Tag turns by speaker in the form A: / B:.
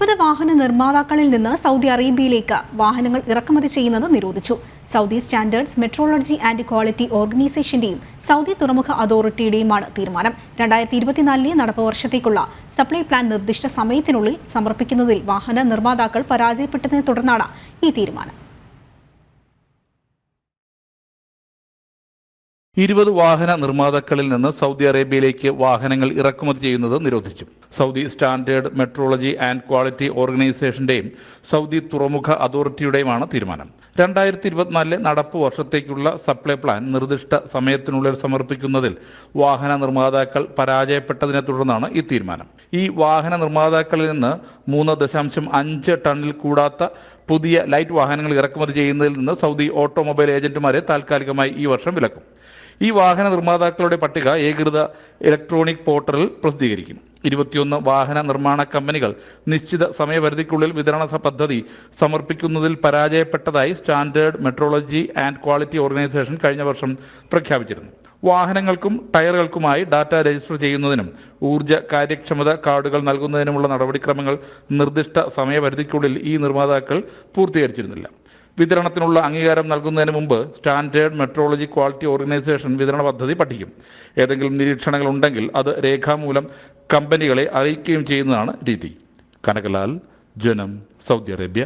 A: 20 വാഹന നിർമ്മാതാക്കളിൽ നിന്ന് സൗദി അറേബ്യയിലേക്ക് വാഹനങ്ങൾ ഇറക്കുമതി ചെയ്യുന്നത് നിരോധിച്ചു. Saudi standards metrology and quality ഓർഗനൈസേഷന്റെയും സൗദി തുറമുഖ അതോറിറ്റിയുടെയുമാണ് തീരുമാനം. 2024 നടപ്പ് വർഷത്തേക്കുള്ള സപ്ലൈ പ്ലാൻ നിർദ്ദിഷ്ട സമയത്തിനുള്ളിൽ സമർപ്പിക്കുന്നതിൽ വാഹന നിർമ്മാതാക്കൾ പരാജയപ്പെട്ടതിനെ തുടർന്നാണ് ഈ തീരുമാനം.
B: 20 വാഹന നിർമ്മാതാക്കളിൽ നിന്ന് സൗദി അറേബ്യയിലേക്ക് വാഹനങ്ങൾ ഇറക്കുമതി ചെയ്യുന്നത് നിരോധിച്ചു. Saudi standard metrology and quality ഓർഗനൈസേഷന്റെയും സൗദി തുറമുഖ അതോറിറ്റിയുടെയുമാണ് തീരുമാനം. 2024 നടപ്പ് വർഷത്തേക്കുള്ള സപ്ലൈ പ്ലാൻ നിർദ്ദിഷ്ട സമയത്തിനുള്ളിൽ സമർപ്പിക്കുന്നതിൽ വാഹന നിർമ്മാതാക്കൾ പരാജയപ്പെട്ടതിനെ തുടർന്നാണ് ഈ തീരുമാനം. ഈ വാഹന നിർമ്മാതാക്കളിൽ നിന്ന് 3.5 ടണ്ണിൽ കൂടാത്ത പുതിയ ലൈറ്റ് വാഹനങ്ങൾ ഇറക്കുമതി ചെയ്യുന്നതിൽ നിന്ന് സൗദി ഓട്ടോമൊബൈൽ ഏജന്റുമാരെ താൽക്കാലികമായി ഈ വർഷം വിലക്കും. ഈ വാഹന നിർമ്മാതാക്കളുടെ പട്ടിക ഏകീകൃത ഇലക്ട്രോണിക് പോർട്ടലിൽ പ്രസിദ്ധീകരിക്കും. 21 വാഹന നിർമ്മാണ കമ്പനികൾ നിശ്ചിത സമയപരിധിക്കുള്ളിൽ വിതരണ പദ്ധതി സമർപ്പിക്കുന്നതിൽ പരാജയപ്പെട്ടതായി standard metrology and quality organisation കഴിഞ്ഞ വർഷം പ്രഖ്യാപിച്ചിരുന്നു. വാഹനങ്ങൾക്കും ടയറുകൾക്കുമായി ഡാറ്റ രജിസ്റ്റർ ചെയ്യുന്നതിനും ഊർജ്ജ കാര്യക്ഷമത കാർഡുകൾ നൽകുന്നതിനുമുള്ള നടപടിക്രമങ്ങൾ നിർദ്ദിഷ്ട സമയപരിധിക്കുള്ളിൽ ഈ നിർമ്മാതാക്കൾ പൂർത്തീകരിച്ചിരുന്നില്ല. വിതരണത്തിനുള്ള അംഗീകാരം നൽകുന്നതിന് മുമ്പ് സ്റ്റാൻഡേർഡ് മെട്രോളജി ക്വാളിറ്റി ഓർഗനൈസേഷൻ വിതരണ പദ്ധതി പഠിക്കും. ഏതെങ്കിലും നിരീക്ഷണങ്ങൾ ഉണ്ടെങ്കിൽ അത് രേഖാമൂലം കമ്പനികളെ അറിയിക്കുകയും ചെയ്യുന്നതാണ് രീതി. കനകലാൽ, ജനം, സൗദി അറേബ്യ.